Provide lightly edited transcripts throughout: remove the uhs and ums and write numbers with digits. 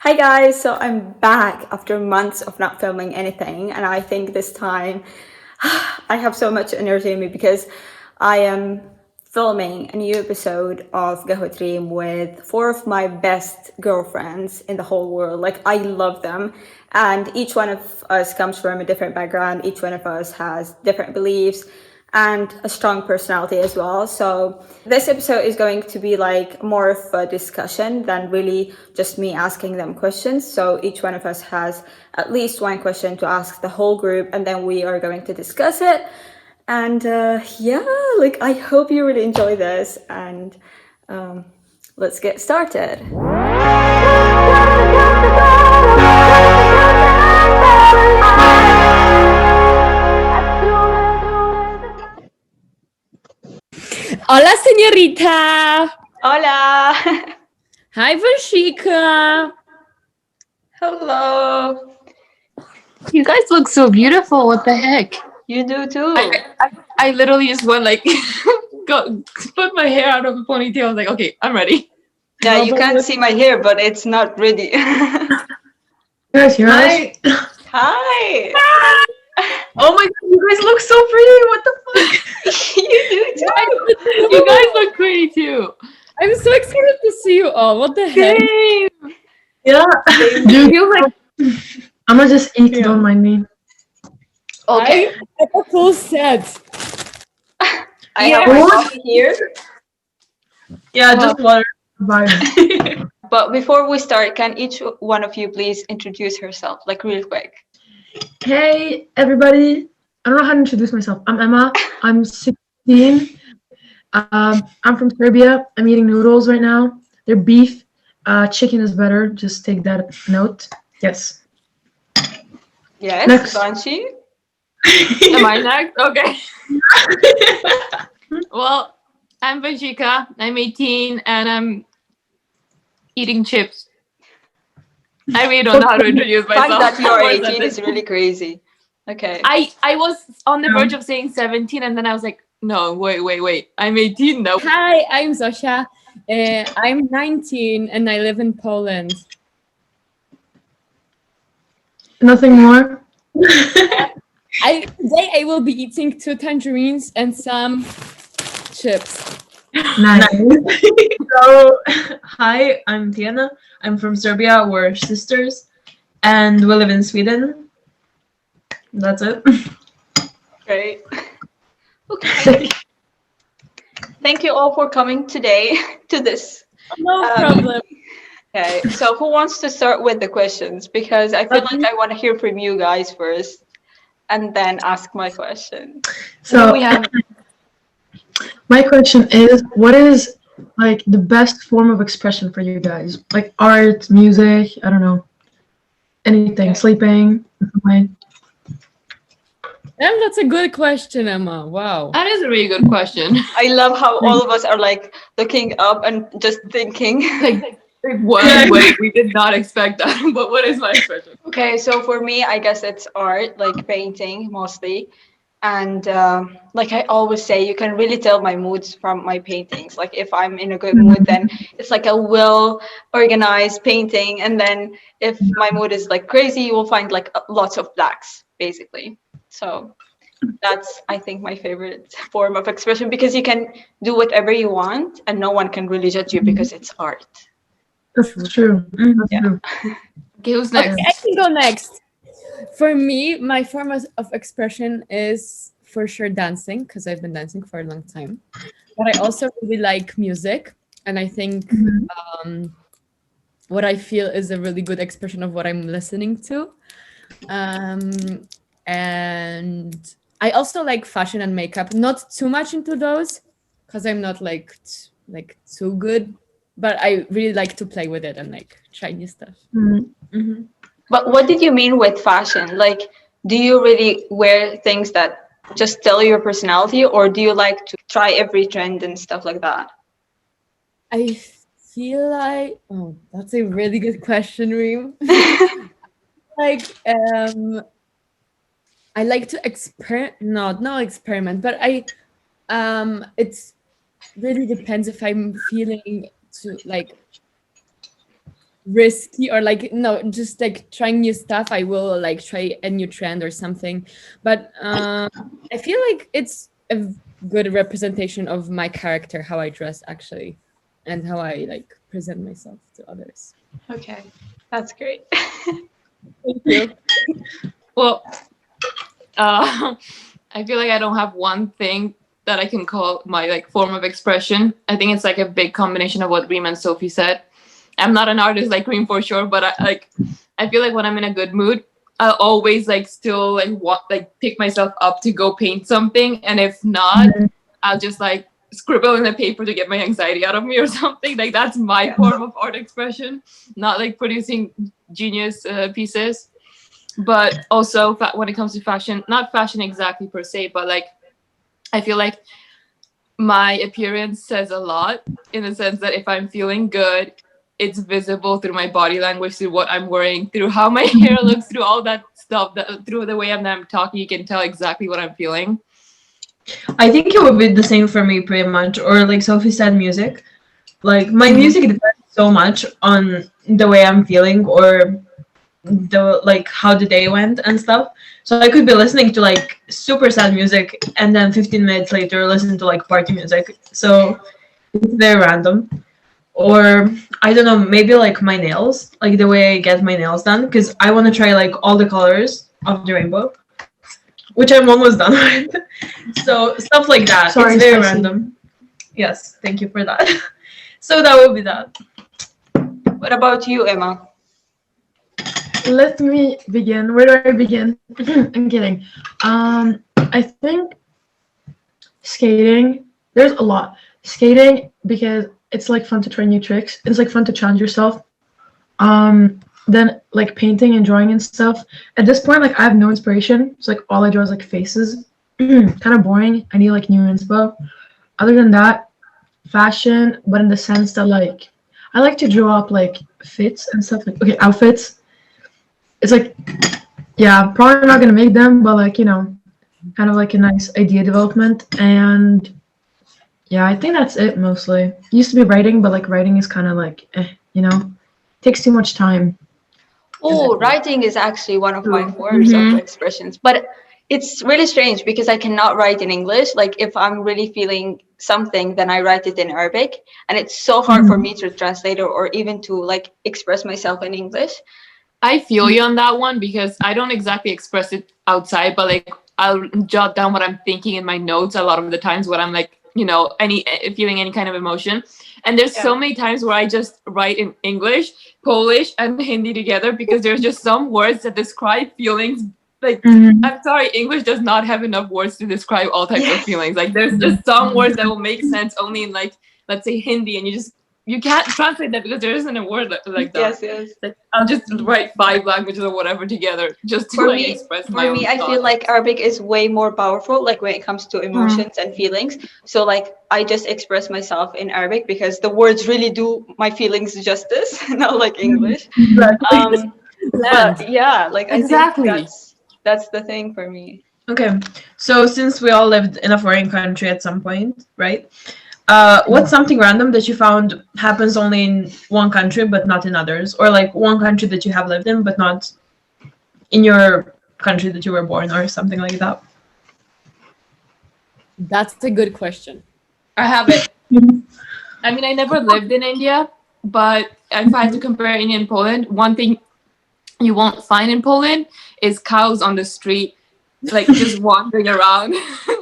Hi guys, so I'm back after months of not filming anything, and I think this time I have so much energy in me because I am filming a new episode of Qahwat Reem with four of my best girlfriends in the whole world. Like, I love them, and each one of us comes from a different background, each one of us has different beliefs and a strong personality as well. So this episode is going to be like more of a discussion than really just me asking them questions. So each one of us has at least one question to ask the whole group, and then we are going to discuss it. And yeah, like I hope you really enjoy this, and let's get started. Hola, señorita. Hola. Hi, Vanshika. Hello. You guys look so beautiful. What the heck? You do too. I literally just went like, put my hair out of a ponytail. I was like, okay, I'm ready. Yeah, you can't see my hair, but it's not ready. Yes, you're right. Hi. Oh my god, you guys look so pretty. What the fuck? You do too. You guys look pretty too. I'm so excited to see you all. What the heck? Same. Yeah. Do you like? I'm gonna just eat, don't mind me. Okay. I have a full set. I have my coffee here. Yeah, just water. Vibe. But before we start, can each one of you please introduce herself, like real quick? Hey, everybody. I don't know how to introduce myself. I'm Emma. I'm 16. I'm from Serbia. I'm eating noodles right now. They're beef. Chicken is better. Just take that note. Yes. Yes, Next. Banshee. Am I next? Okay. Well, I'm Vanshika. I'm 18 and I'm eating chips. I really don't know how to introduce The fact myself. that you're More than 18 this. is really crazy. Okay. I was on the verge of saying 17 and then I was like, no, wait. I'm 18 now. Hi, I'm Zosia. I'm 19 and I live in Poland. Nothing more. Today I will be eating 2 tangerines and some chips. Nice. So, hi, I'm Tiana. I'm from Serbia. We're sisters, and we live in Sweden. That's it. Great. Okay. Thank you all for coming today to this. No problem. Okay, so who wants to start with the questions? Because I feel like I want to hear from you guys first, and then ask my question. So we have. my question is, what is like the best form of expression for you guys? Like art, music, I don't know. Anything. Sleeping. Like, That's a good question, Emma. Wow. That is a really good question. I love how all of us are like looking up and just thinking. Like, what? Wait, we did not expect that. But what is my expression? Okay, so for me, I guess it's art, like painting mostly. And like I always say, you can really tell my moods from my paintings. Like if I'm in a good mood, then it's like a well organized painting. And then if my mood is like crazy, you will find like lots of blacks, basically. So that's, I think, my favorite form of expression because you can do whatever you want and no one can really judge you because it's art. that's true. That's Yeah. true. Okay, who's next? Okay, I can go next. For me, my form of expression is for sure dancing because I've been dancing for a long time. But I also really like music, and I think what I feel is a really good expression of what I'm listening to. And I also like fashion and makeup. Not too much into those because I'm not like too good. But I really like to play with it and like try new stuff. Mm-hmm. But what did you mean with fashion? Like, do you really wear things that just tell your personality, or do you like to try every trend and stuff like that? I feel like that's a really good question, Reem. Like I like to experiment, but it's really depends if I'm feeling to like risky or like no, just like trying new stuff, I will like try a new trend or something. But I feel like it's a good representation of my character, how I dress actually, and how I like present myself to others. Okay, that's great. Thank you. Well, I feel like I don't have one thing that I can call my like form of expression. I think it's like a big combination of what Reem and Sophie said. I'm not an artist like Reem for sure, but I feel like when I'm in a good mood, I'll always like still like pick myself up to go paint something, and if not, I'll just like scribble in a paper to get my anxiety out of me or something. Like that's my form of art expression, not like producing genius pieces. But also when it comes to fashion, not fashion exactly per se, but like I feel like my appearance says a lot in the sense that if I'm feeling good, it's visible through my body language, through what I'm wearing, through how my hair looks, through all that stuff, through the way I'm talking, you can tell exactly what I'm feeling. I think it would be the same for me pretty much. Or like Sophie said, music. Like my music depends so much on the way I'm feeling or the like how the day went and stuff. So I could be listening to like super sad music and then 15 minutes later listen to like party music. So it's very random. Or I don't know, maybe like my nails, like the way I get my nails done, because I want to try like all the colors of the rainbow, which I'm almost done with. So stuff like that. Sorry, it's very spicy. random. Yes, thank you for that. So that would be that. What about you, Emma? Let me begin. Where do I begin? I'm kidding. I think skating. There's a lot. Skating because it's like fun to try new tricks. It's like fun to challenge yourself. Then like painting and drawing and stuff. At this point, like I have no inspiration. So like all I draw is like faces. Kind of boring. I need like new inspo. Other than that, fashion, but in the sense that like I like to draw up like fits and stuff. Like okay, outfits. It's like, yeah, probably not gonna make them, but like, you know, kind of like a nice idea development. And yeah, I think that's it mostly. Used to be writing, but like writing is kind of like, you know, takes too much time. Oh, writing is actually one of my forms of expressions, but it's really strange because I cannot write in English. Like if I'm really feeling something, then I write it in Arabic, and it's so hard for me to translate or even to like express myself in English. I feel you on that one because I don't exactly express it outside, but like I'll jot down what I'm thinking in my notes a lot of the times when I'm like, you know, feeling any kind of emotion. And there's so many times where I just write in English, Polish, and Hindi together because there's just some words that describe feelings. Like I'm sorry, English does not have enough words to describe all types of feelings. Like there's just some words that will make sense only in like, let's say Hindi, and you can't translate that because there isn't a word like that. Yes. Like, I'll just write 5 languages or whatever together just to express my own For me, I feel thoughts. like Arabic is way more powerful, like when it comes to emotions and feelings. So like I just express myself in Arabic because the words really do my feelings justice, not like English. But yeah, like I think that's the thing for me. Okay, so since we all lived in a foreign country at some point, right? What's something random that you found happens only in one country but not in others? Or like one country that you have lived in but not in your country that you were born or something like that? That's a good question. I have it. I mean, I never lived in India, but if I had to compare India and Poland, one thing you won't find in Poland is cows on the street, like just wandering around,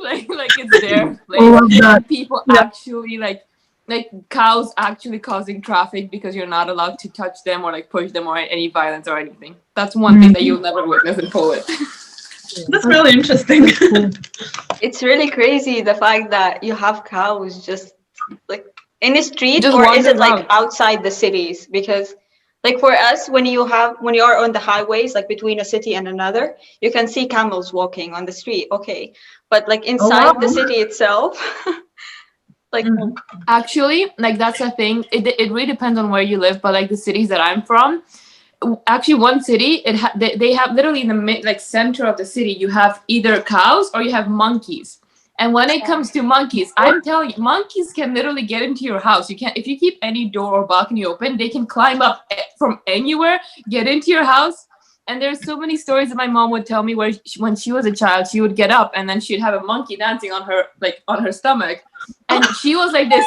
like it's their place. And people actually like cows actually causing traffic because you're not allowed to touch them or like push them or any violence or anything. That's one thing that you'll never witness in Poland. That's really interesting. It's really crazy the fact that you have cows just like in the street, Just or is it wander like outside the cities? Because like for us, when you are on the highways, like between a city and another, you can see camels walking on the street. Okay, but like inside the city itself, like actually, like that's a thing. It really depends on where you live, but like the cities that I'm from, actually one city they have literally in the center of the city you have either cows or you have monkeys, And when it comes to monkeys, I'm telling you, monkeys can literally get into your house. You can't, if you keep any door or balcony open, they can climb up from anywhere, get into your house. And there's so many stories that my mom would tell me where when she was a child, she would get up and then she'd have a monkey dancing on her, like on her stomach. And she was like this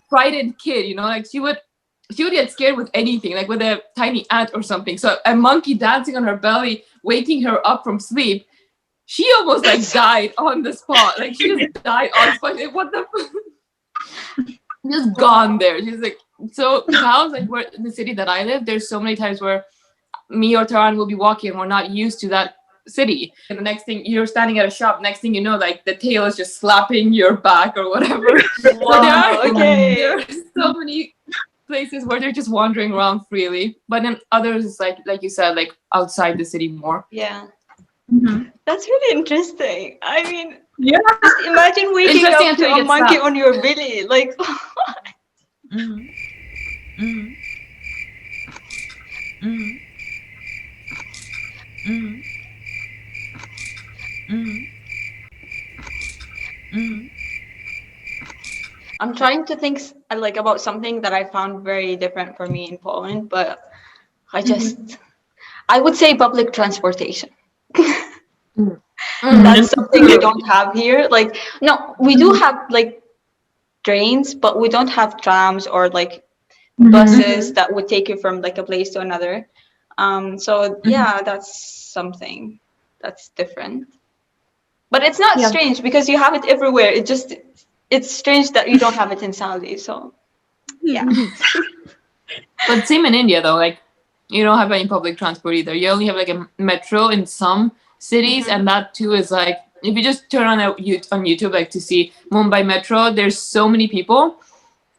frightened kid, you know, like she would get scared with anything, like with a tiny ant or something. So a monkey dancing on her belly, waking her up from sleep, she almost like died on the spot. Like she just died on the spot. Like, what the just gone there. She's like, so cows, like where in the city that I live, there's so many times where me or Taran will be walking and we're not used to that city. And the next thing, you're standing at a shop, next thing you know, like the tail is just slapping your back or whatever. Wow, okay. There are so many places where they're just wandering around freely. But then others is like you said, like outside the city more. Yeah. Mhm. That's really interesting. I mean, Yeah. just imagine waking Interesting up until to you a get monkey slapped. on your belly. Like, Mhm. Mhm. Mhm. Mhm. Mhm. Mhm. I'm trying to think like about something that I found very different for me in Poland, but I would say public transportation. That's something we don't have here. Like, no, we do have like trains, but we don't have trams or like buses that would take you from like a place to another. So yeah, that's something that's different. But it's not Yeah. strange because you have it everywhere. It's strange that you don't have it in Saudi. So yeah. But same in India though, like you don't have any public transport either. You only have like a metro in some cities, and that too is like if you just turn on on YouTube like to see Mumbai Metro, there's so many people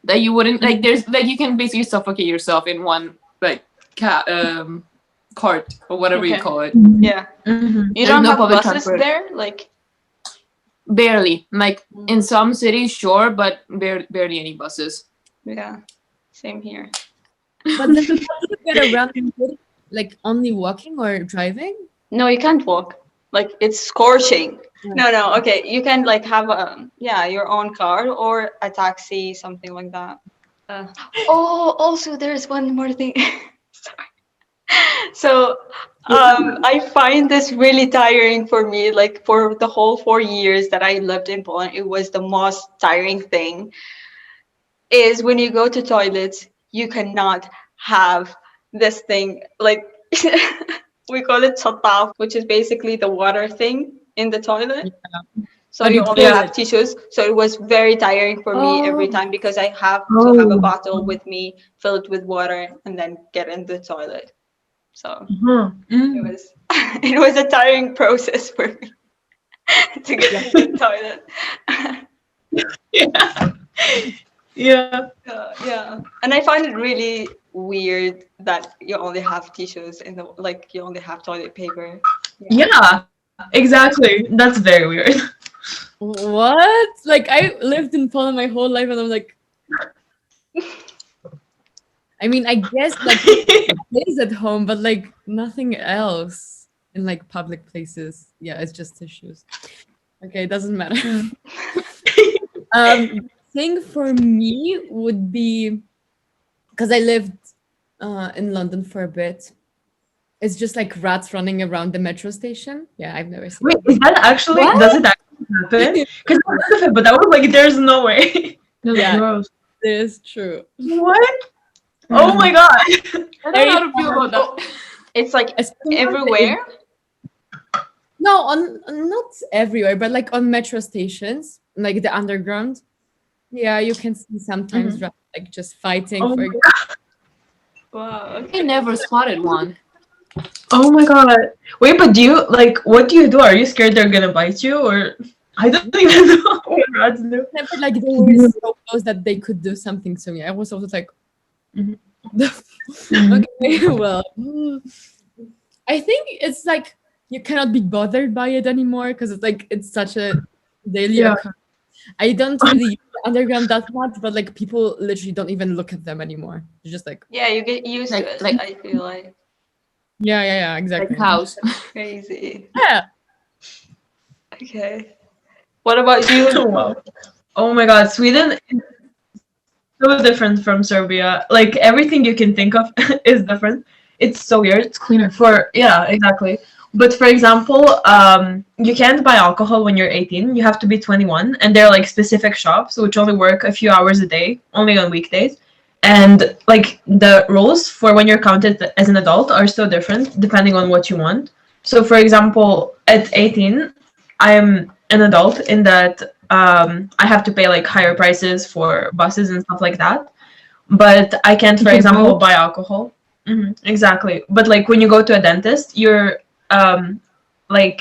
that you wouldn't like. There's like you can basically suffocate yourself in one like cart or whatever you Okay. call it. Yeah. Mhm. You There's don't no have public buses transport. there? Like, Barely. Like in some cities, sure, but barely any buses. yeah, same here. But then how do you get around in Italy? Like only walking or driving? No, you can't walk. Like, it's scorching. No. Okay, you can like have your own car or a taxi, something like that. Oh, also there's one more thing. Sorry. So, I find this really tiring for me. Like for the whole 4 years that I lived in Poland, it was the most tiring thing. Is when you go to toilets, you cannot have this thing like we call it sataf, which is basically the water thing in the toilet. So But you you only fill have it. tissues. So it was very tiring for me every time because I have to have a bottle with me, fill it with water, and then get in the toilet. So Huh. it was it was a tiring process for me to get to the toilet. Yeah. Yeah. Yeah, and I find it really weird that you only have tissues in the like you only have toilet paper. Yeah. Exactly. That's very weird. What? Like I lived in Poland my whole life and I'm like I mean I guess like plays at home, but like nothing else in like public places. Yeah, it's just tissues. Okay, it doesn't matter. Thing for me would be because I lived in London for a bit. It's just like rats running around the metro station. Yeah, I've never seen Wait, it. is that actually does it actually happen? Because I heard of it, but I was like, there's no way. That's Yeah. gross. It is true. What? Oh my god. I don't know how to feel about that. It's like Especially everywhere. No, on not everywhere, but like on metro stations, like the underground. Yeah, you can see sometimes rats like just fighting Oh for. my god. Wow. I never spotted one. Oh my god. Wait, but do you like what do you do? Are you scared they're gonna bite you or I don't even know what rats do. Never like they were so close that they could do something to me. I was always like, Mhm. okay, well, I think it's like you cannot be bothered by it anymore because it's like it's such a daily Yeah. occurrence. I don't really use the underground that much, but like people literally don't even look at them anymore. They're just like, Yeah, you get used to it. Like- I feel like yeah, exactly. Like cows. crazy. Yeah. Okay. What about you? Wow. Oh my God, Sweden is so different from Serbia. Like everything you can think of is different. It's so weird. It's cleaner. Yeah, exactly. But for example, you can't buy alcohol when you're 18. You have to be 21, and there are like specific shops which only work a few hours a day, only on weekdays. And like the rules for when you're counted as an adult are so different depending on what you want. So for example, at 18, I am an adult in that I have to pay like higher prices for buses and stuff like that. But I can't, for can example, vote. buy alcohol. Exactly. But like when you go to a dentist, like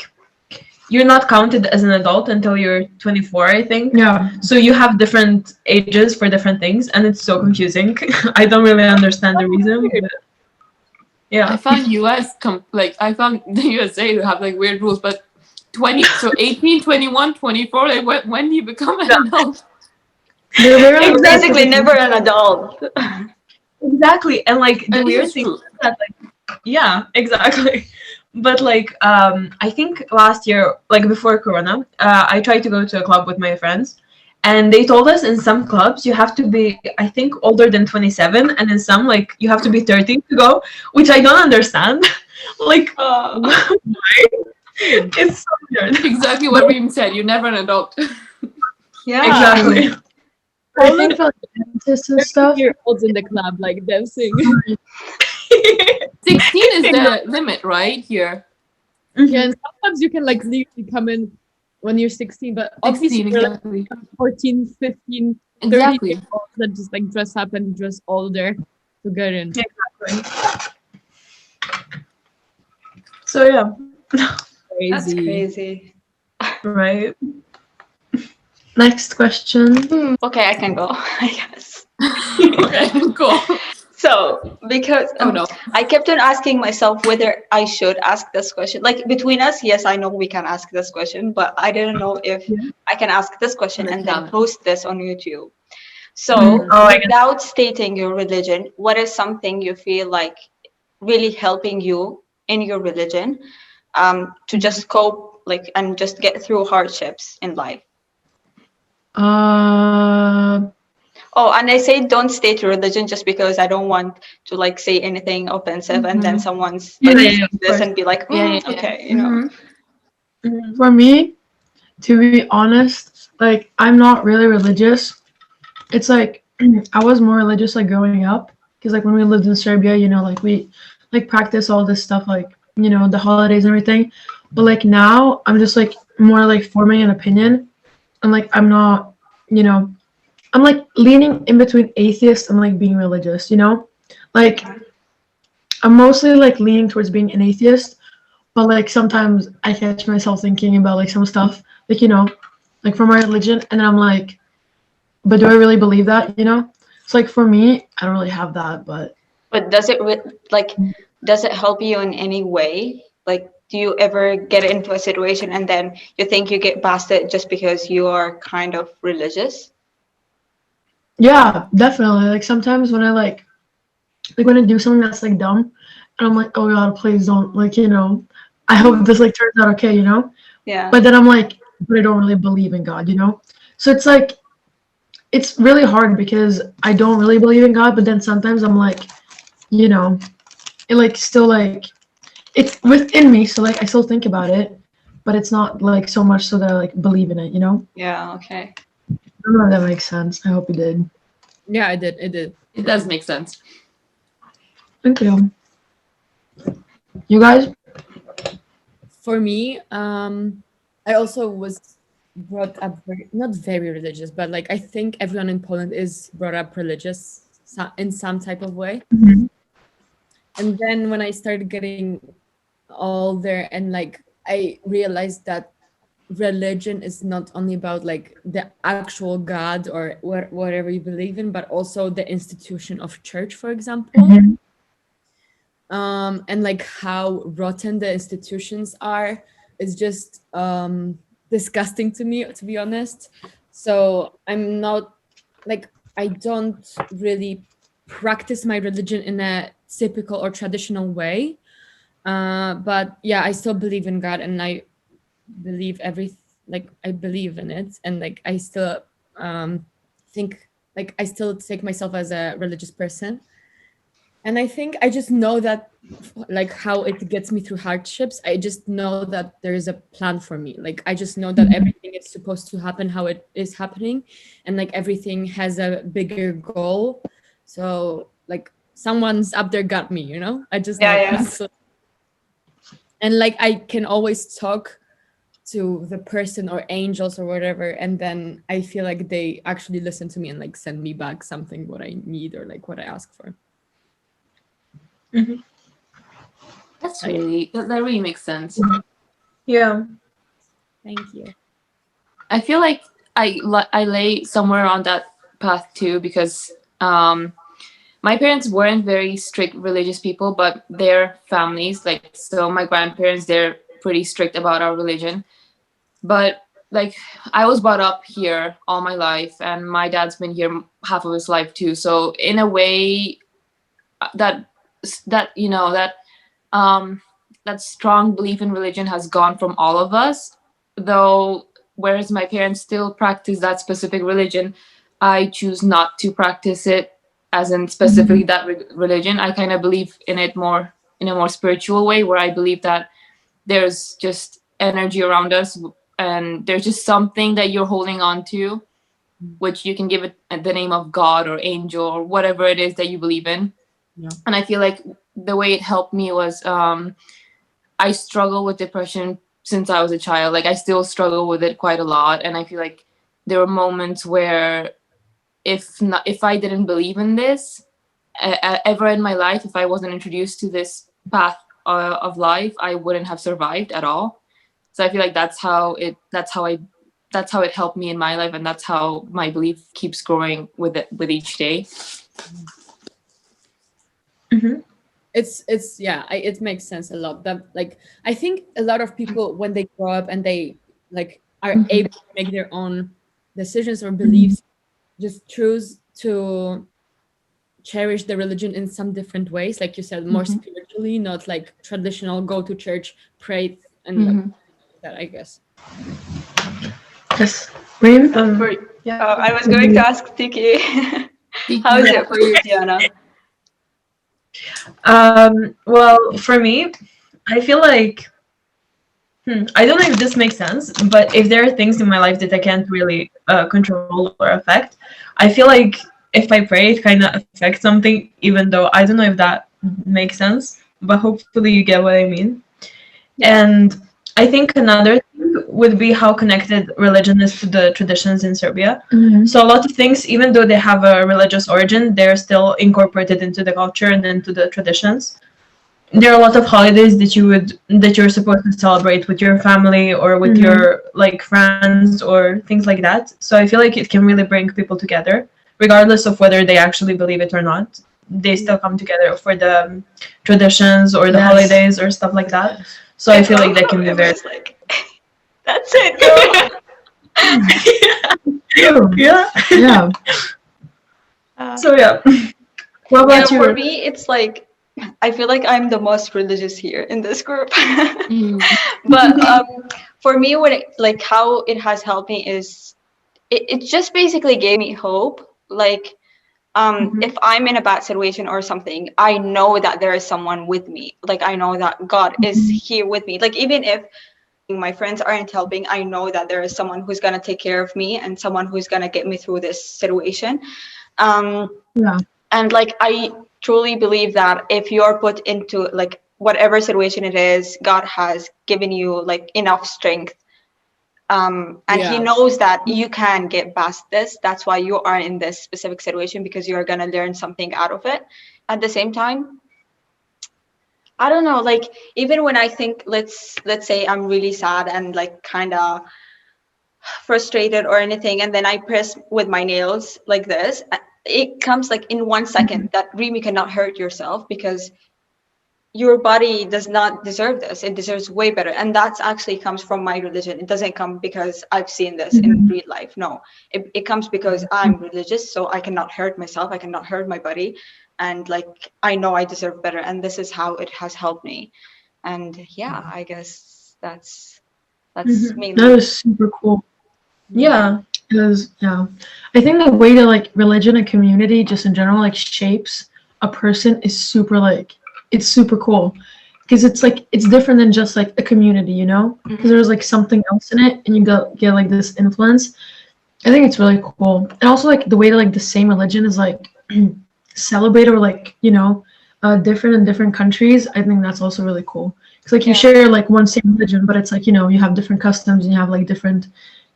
you're not counted as an adult until you're 24, I think. Yeah. So you have different ages for different things, and it's so confusing. I don't really understand the reason. But I yeah. found I found the USA to have like weird rules, but 18, 21, 24, like when do you become an adult? They're very You're Exactly. basically never an adult. Exactly. And like the This weird is thing true. is that like yeah, exactly. But like I think last year, like before Corona, I tried to go to a club with my friends, and they told us in some clubs you have to be, I think, older than 27, and in some like you have to be 30 to go, which I don't understand. Like it's so weird. Exactly what Reem said. You're never an adult. Yeah. Exactly. I think for like dentists and stuff. Year-olds in the club like dancing. 16 is the limit, right? Here. Yeah, and sometimes you can like legally come in when you're 16, but 16, obviously you're like exactly. 14, 15, 30 Exactly. years old that just like dress up and dress older to get in. So yeah. That's Crazy. crazy. Right. Next question. Okay, I can go, I guess. Okay, cool. So, because Oh no. I kept on asking myself whether I should ask this question. Like between us, yes, I know we can ask this question, but I didn't know if I can ask this question and then post this on YouTube. So, Oh, I without stating your religion, what is something you feel like really helping you in your religion to just cope, like, and just get through hardships in life? Oh, and I say don't state your religion just because I don't want to like say anything offensive, and then someone's like Yeah, of this course. and be like, Yeah. okay, you know. For me, to be honest, like I'm not really religious. It's like I was more religious like growing up because like when we lived in Serbia, you know, like we like practice all this stuff like you know the holidays and everything. But like now, I'm just like more like forming an opinion, and like I'm not, you know, I'm like leaning in between atheist and like being religious. You know, like I'm mostly like leaning towards being an atheist. But like sometimes I catch myself thinking about like some stuff, like you know, like for my religion, and then I'm like, but do I really believe that? You know, it's like for me, I don't really have that, but But does it does it help you in any way? Like, do you ever get into a situation and then you think you get past it just because you are kind of religious? yeah, definitely. Like sometimes when I like when I do something that's like dumb, and I'm like, oh God, please don't, like you know, I hope this like turns out okay, you know. Yeah. But then I'm like, but I don't really believe in God, you know. So it's like it's really hard because I don't really believe in God, but then sometimes I'm like, you know, it like still like it's within me, so like I still think about it, but it's not like so much so that I like believe in it, you know? Yeah, okay. I don't know if that makes sense. I hope it did. Yeah, I did. It did. It does make sense. Thank you. You guys? For me, I also was brought up not very religious, but like I think everyone in Poland is brought up religious in some type of way. And then when I started getting older and like I realized that religion is not only about like the actual God or whatever you believe in, but also the institution of church, for example. And like how rotten the institutions are is just disgusting to me, to be honest. So I'm not like I don't really practice my religion in a typical or traditional way, but yeah, I still believe in God, and I believe like I believe in it, and like I still think, like I still take myself as a religious person. And I think I just know that, like how it gets me through hardships, I just know that there is a plan for me. Like I just know that everything is supposed to happen how it is happening, and like everything has a bigger goal. So like someone's up there got me, you know? I just know Yeah. that. So, and like I can always talk to the person or angels or whatever, and then I feel like they actually listen to me and like send me back something what I need or like what I ask for. That's really that really makes sense. Yeah. Thank you. I feel like I lay somewhere on that path too, because my parents weren't very strict religious people, but their families, like, so my grandparents, they're pretty strict about our religion. But like, I was brought up here all my life, and my dad's been here half of his life too. So in a way, that that you know that that strong belief in religion has gone from all of us, though. Whereas my parents still practice that specific religion, I choose not to practice it, as in specifically that religion. I kind of believe in it more in a more spiritual way, where I believe that there's just energy around us, and there's just something that you're holding on to, which you can give it the name of God or angel or whatever it is that you believe in. Yeah. And I feel like the way it helped me was, I struggle with depression since I was a child. Like, I still struggle with it quite a lot, and I feel like there were moments where if I didn't believe in this ever in my life, if I wasn't introduced to this path of life, I wouldn't have survived at all. So I feel like that's how it helped me in my life, and that's how my belief keeps growing with each day. It's yeah, it makes sense a lot. That, like, I think a lot of people, when they grow up and they like are able to make their own decisions or beliefs, just choose to cherish the religion in some different ways, like you said, more spiritually, not like traditional go to church, pray, and like that, I guess. Yes. Reem? I was going to ask Tiki. How is it for you, Diana? Well, for me, I feel like I don't know if this makes sense, but if there are things in my life that I can't really control or affect, I feel like if I pray, it kind of affects something, even though I don't know if that makes sense, but hopefully you get what I mean. And I think another thing would be how connected religion is to the traditions in Serbia. So a lot of things, even though they have a religious origin, they're still incorporated into the culture and into the traditions. There are a lot of holidays that you're supposed to celebrate with your family or with your like friends or things like that. So I feel like it can really bring people together, regardless of whether they actually believe it or not. They still come together for the traditions or the holidays or stuff like that. So I feel like that can be very like, that's it, girl. yeah. So yeah. What about you? For me, it's like, I feel like I'm the most religious here in this group. But for me, like how it has helped me is it just basically gave me hope. Like, if I'm in a bad situation or something, I know that there is someone with me. Like, I know that God is here with me. Like, even if my friends aren't helping, I know that there is someone who's gonna take care of me and someone who's gonna get me through this situation. And like, I truly believe that if you're put into like whatever situation it is, God has given you like enough strength, and He knows that you can get past this. That's why you are in this specific situation, because you're gonna learn something out of it. At the same time, I don't know, like, even when I think, let's say I'm really sad and like kind of frustrated or anything, and then I press with my nails like this, it comes like in 1 second that Remy cannot hurt yourself, because your body does not deserve this. It deserves way better. And that's actually comes from my religion. It doesn't come because I've seen this in real life. No, it comes because I'm religious, so I cannot hurt myself. I cannot hurt my body. And like, I know I deserve better. And this is how it has helped me. And yeah, I guess that's That's That mainly. is super cool. Yeah. Because I think the way that like religion and community just in general like shapes a person is super like it's super cool because it's like it's different than just like a community, you know? Because there's like something else in it, and you get like this influence. I think it's really cool, and also like the way that like the same religion is like celebrated or like different in different countries. I think that's also really cool because like you Yeah. share like one same religion, but it's like you have different customs and you have like different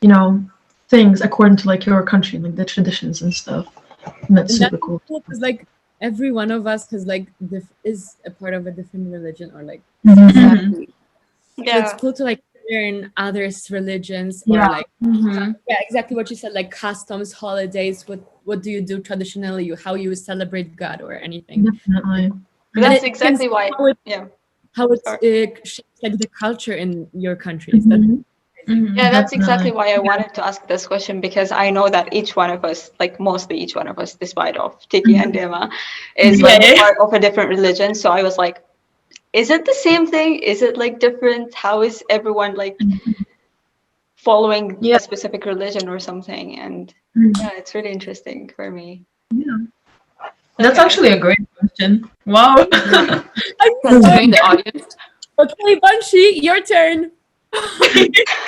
you know things according to like your country, like the traditions and stuff. And that's And super that's cool. cool because like every one of us has like is a part of a different religion or like Mhm. society. So it's Yeah. cool to like learn others' religions Yeah. or like Mm-hmm. yeah, exactly what you said, like customs, holidays, what do you do traditionally, how you celebrate God or anything. Definitely. And That's it can exactly see why. how it Yeah. how it Sorry. shapes like the culture in your countries. That's Mhm. amazing. Yeah, that's exactly Definitely. why I wanted to ask this question because I know that each one of us, like mostly each one of us, despite of Tiki and Emma, is like Yeah. part of a different religion. So I was like, is it the same thing? Is it like different? How is everyone like following Yeah. a specific religion or something? And yeah, it's really interesting for me. That's Okay. actually a great question. Wow. Considering the audience. Okay, Banshee, your turn.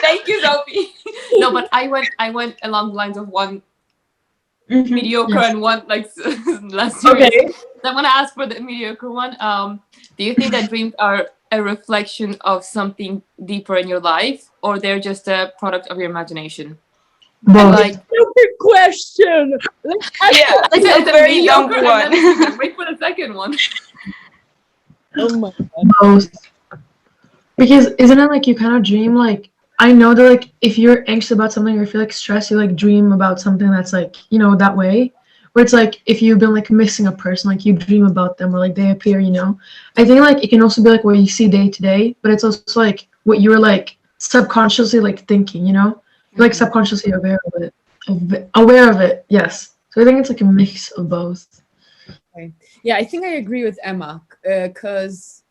Thank you, Sophie. No, but I went along the lines of one Mhm. mediocre Yes. and one like less serious. Okay. So I'm gonna ask for the mediocre one. Do you think that dreams are a reflection of something deeper in your life, or they're just a product of your imagination? Both. Like, Stupid question. Let's ask Yeah, like it's a a very mediocre dumb and then one. stupid. Wait for the second one. Oh my god. Both. Because isn't it like you kind of dream like I know that like if you're anxious about something or if you're like stressed, you like dream about something that's like that way. Where it's like if you've been like missing a person, like you dream about them or like they appear. I think like it can also be like what you see day to day, but it's also like what you're like subconsciously like thinking. You're like subconsciously aware of it. Aware of it. Yes. So I think it's like a mix of both. Okay. Yeah, I think I agree with Emma because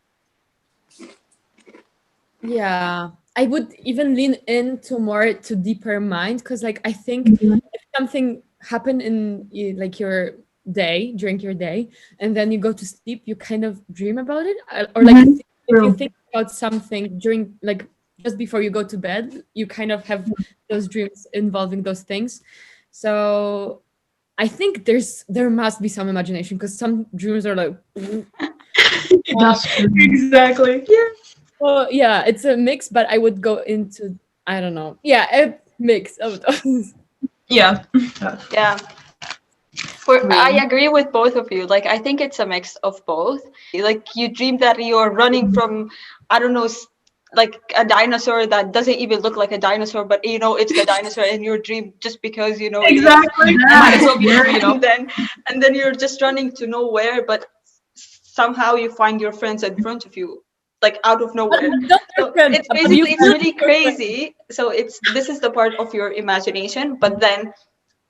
yeah, I would even lean into more to deeper mind because like I think if something happened in like your day during your day and then you go to sleep, you kind of dream about it or like Mhm. if you True. think about something during like just before you go to bed, you kind of have those dreams involving those things. So I think there must be some imagination because some dreams are like That's true. Exactly. Yeah. well, yeah, it's a mix, but I would go into I don't know. Yeah, a mix of those. Yeah. Yeah. I agree with both of you. Like, I think it's a mix of both. Like, you dream that you're running from, I don't know, like a dinosaur that doesn't even look like a dinosaur, but it's the dinosaur in your dream just because it is. Exactly. Might as well be a weirdo. And then you're just running to nowhere, but somehow you find your friends in front of you, like out of nowhere. Not your So friend, it's but basically you it's feel really your friend. crazy. So this is the part of your imagination, but then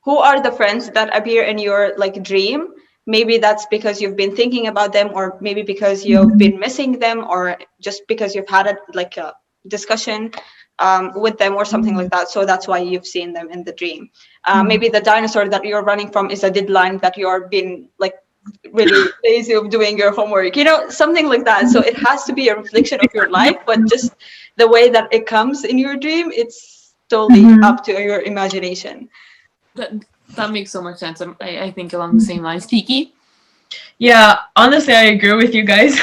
who are the friends that appear in your like dream? Maybe that's because you've been thinking about them, or maybe because you've been missing them, or just because you've had a discussion with them or something like that. So that's why you've seen them in the dream. Maybe the dinosaur that you're running from is a deadline that you're being like really lazy of doing your homework, something like that. So it has to be a reflection of your life, but just the way that it comes in your dream, it's totally up to your imagination. That makes so much sense. I think along the same lines. Tiki? Yeah, honestly, I agree with you guys,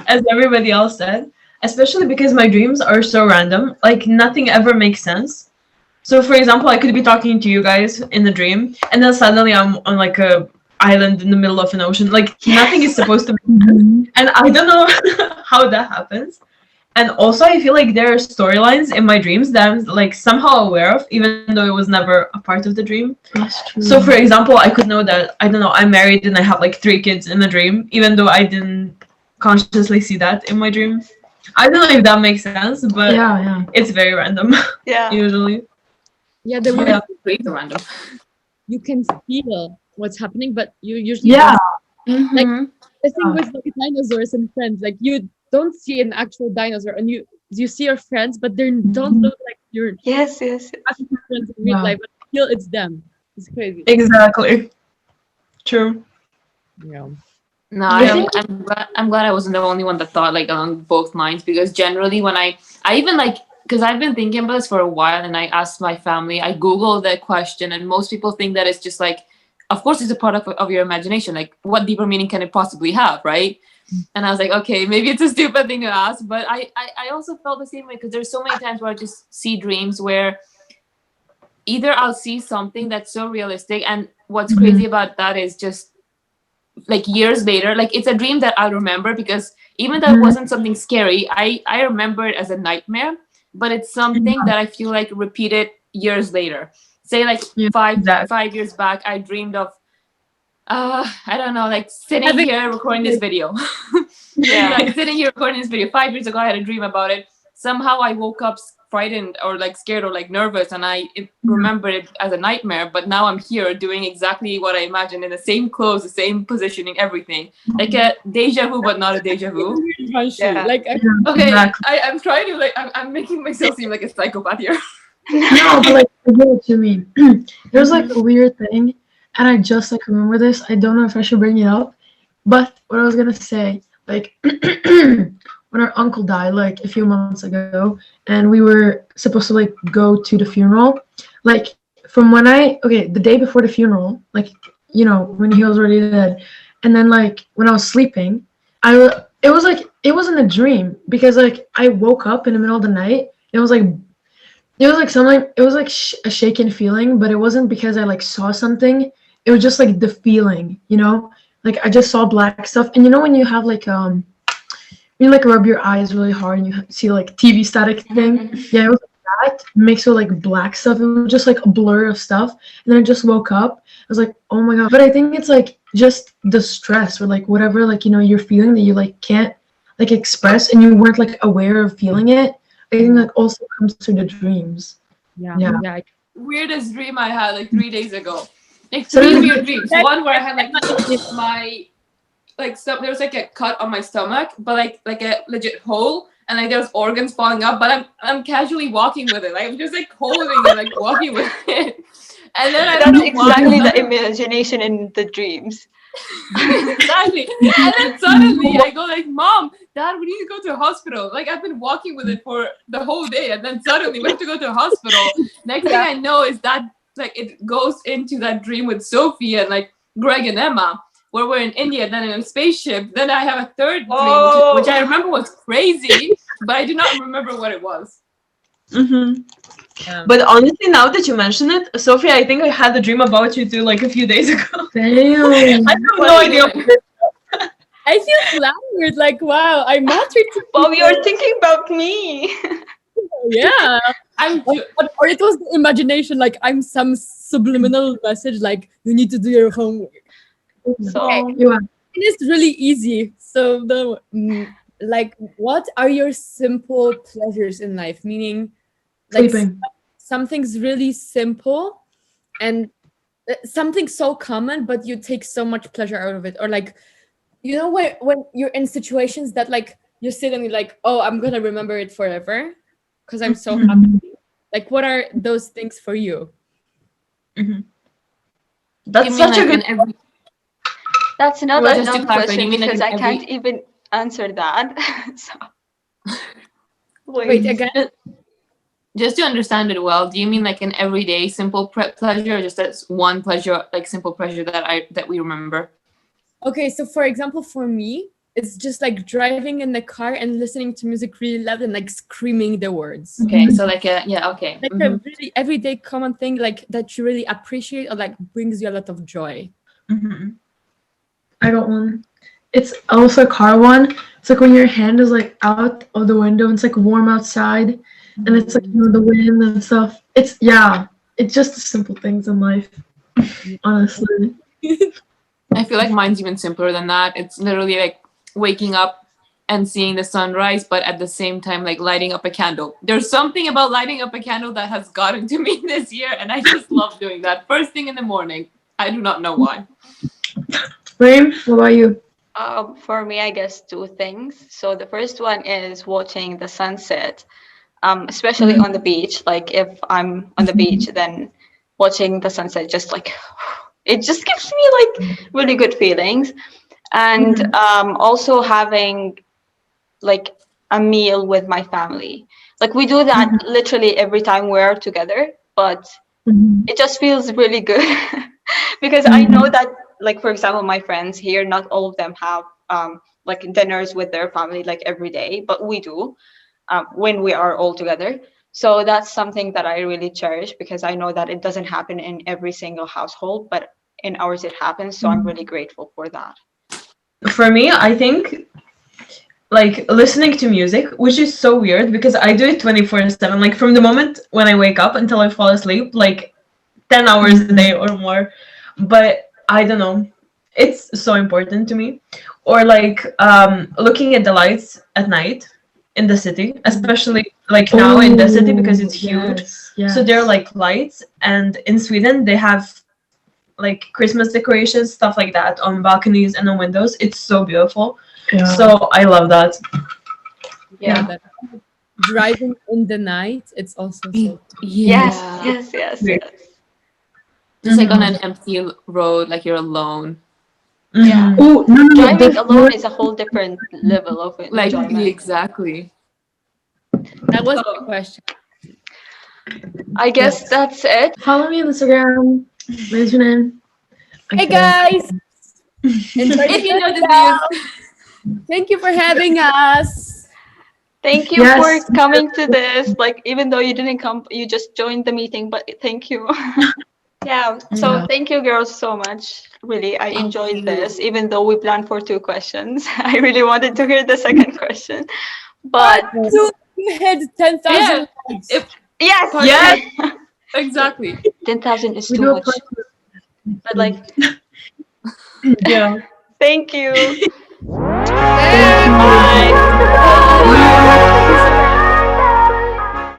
as everybody else said, especially because my dreams are so random. Like, nothing ever makes sense. So, for example, I could be talking to you guys in the dream, and then suddenly I'm on like a island in the middle of an ocean. Like, nothing is supposed to make sense. And I don't know how that happens. And also, I feel like there are storylines in my dreams that I'm like somehow aware of, even though it was never a part of the dream. That's true. So, for example, I could know that I don't know I'm married and I have like 3 kids in the dream, even though I didn't consciously see that in my dream. I don't know if that makes sense, but yeah. it's very random Yeah. usually. Yeah, the Yeah. weird Great random. you can feel what's happening, but you usually Yeah. don't. The thing with like dinosaurs and friends, like you don't see an actual dinosaur, and you see your friends, but they don't look like your Yes. actual friends in real Wow. life, but still it's them. It's crazy. Exactly. True. Yeah. No, I think I'm glad I wasn't the only one that thought like along both lines, because generally when I even like, because I've been thinking about this for a while, and I asked my family, I Googled the question, and most people think that it's just like, of course it's a product of your imagination, like what deeper meaning can it possibly have, right? And I was like, okay, maybe it's a stupid thing to ask, but I also felt the same way, because there's so many times where I just see dreams where either I'll see something that's so realistic, and what's crazy about that is just like years later, like it's a dream that I'll remember, because even though it wasn't something scary, I remember it as a nightmare, but it's something that I feel like repeated years later. Say like Yeah, five exactly. 5 years back, I dreamed of I don't know, like sitting Having- here recording this video. Yeah. Like sitting here recording this video 5 years ago, I had a dream about it. Somehow I woke up frightened or like scared or like nervous, and I remembered it as a nightmare, but now I'm here doing exactly what I imagined, in the same clothes, the same positioning, everything, like a deja vu, but not a deja vu. Yeah. Like Okay, Exactly. I'm trying to like, I'm making myself seem like a psychopath here. no, but like I get what you mean. There's like a weird thing, and I just like remember this. I don't know if I should bring it up, but what I was gonna say, like when our uncle died like a few months ago, and we were supposed to like go to the funeral, like from when the day before the funeral, like when he was already dead, and then like when I was sleeping, it wasn't a dream because like I woke up in the middle of the night. It was like something. It was like a shaken feeling, but it wasn't because I like saw something. It was just like the feeling. Like I just saw black stuff, and when you have like you like rub your eyes really hard and you see like TV static thing. Yeah, it was like that mixed with like black stuff. It was just like a blur of stuff, and then I just woke up. I was like, oh my god! But I think it's like just the stress or like whatever like you're feeling that you like can't like express, and you weren't like aware of feeling it. I think like also comes through the dreams. yeah. Yeah. Weirdest dream I had like 3 days ago. Like So three you- weird dreams. One where I had like my there was like a cut on my stomach, but like a legit hole, and like there's organs falling up, but I'm casually walking with it. Like I'm just like holding it, like walking with it. And then I don't That's know exactly why. the imagination in the dreams. Exactly. And then suddenly I go like, Mom, Dad, we need to go to a hospital. Like I've been walking with it for the whole day, and then suddenly we have to go to a hospital. Next thing I know is that like it goes into that dream with Sophie and like Greg and Emma, where we're in India, then in a spaceship. Then I have a third dream, which I remember was crazy, but I do not remember what it was. But honestly, now that you mention it, Sophia, I think I had a dream about you too, like a few days ago. Damn. I have What no are you idea. doing? I feel flattered. Like wow, I mattered to Bob, you're thinking about me. people. Yeah. I'm Or it was the imagination. Like I'm some subliminal message. Like you need to do your homework. So You are. It is really easy. So like, what are your simple pleasures in life? Meaning, like Sleeping. something's really simple and something so common, but you take so much pleasure out of it. Or like, when you're in situations that like you're suddenly like, oh, I'm gonna remember it forever because I'm so happy. Like, what are those things for you? That's such a good. that's not Well, a just to dumb clarify, question you mean like because in I can't every- even answer that. So Wait, again? Just to understand it well, do you mean like an everyday simple pleasure, or just as one pleasure, like simple pleasure that we remember? Okay, so for example, for me, it's just like driving in the car and listening to music really loud and like screaming the words. Okay, so like okay. Like a really everyday common thing like that you really appreciate or like brings you a lot of joy. I got one. It's also a car one. It's like when your hand is like out of the window and it's like warm outside and it's like the wind and stuff. It's just the simple things in life. Honestly. I feel like mine's even simpler than that. It's literally like waking up and seeing the sunrise, but at the same time like lighting up a candle. There's something about lighting up a candle that has gotten to me this year, and I just love doing that first thing in the morning. I do not know why. Reem, what about you? For me, I guess two things. So the first one is watching the sunset, especially on the beach. Like if I'm on the beach, then watching the sunset just like it just gives me like really good feelings. And also having like a meal with my family. Like we do that literally every time we're together, but it just feels really good because I know that, like, for example, my friends here, not all of them have like dinners with their family like every day, but we do when we are all together. So that's something that I really cherish because I know that it doesn't happen in every single household, but in ours it happens. So I'm really grateful for that. For me, I think like listening to music, which is so weird because I do it 24/7. Like from the moment when I wake up until I fall asleep, like 10 hours a day or more. But I don't know. It's so important to me. Or like looking at the lights at night in the city, especially like now in the city because it's huge. So there are like lights, and in Sweden they have like Christmas decorations, stuff like that on balconies and on windows. It's so beautiful. So I love that. Yeah, that driving in the night, it's also so Yes, yes, yes, yes. Just like on an empty road, like you're alone. Yeah. Oh, no, Driving alone is a whole different level of Like enjoyment. exactly. that was the question. I guess that's it. Follow me on Instagram. What's your name? Hey guys! Enjoy If you know the this, Thank you for having us. Thank you Yes. for coming to this. Like, even though you didn't come, you just joined the meeting, but thank you. Yeah. So thank you, girls, so much. Really, I enjoyed this, even though we planned for 2 questions. I really wanted to hear the second question. But You had 10,000 likes. yes. exactly. 10,000 is We too do a much. part But like, Yeah. thank you. Bye. Bye.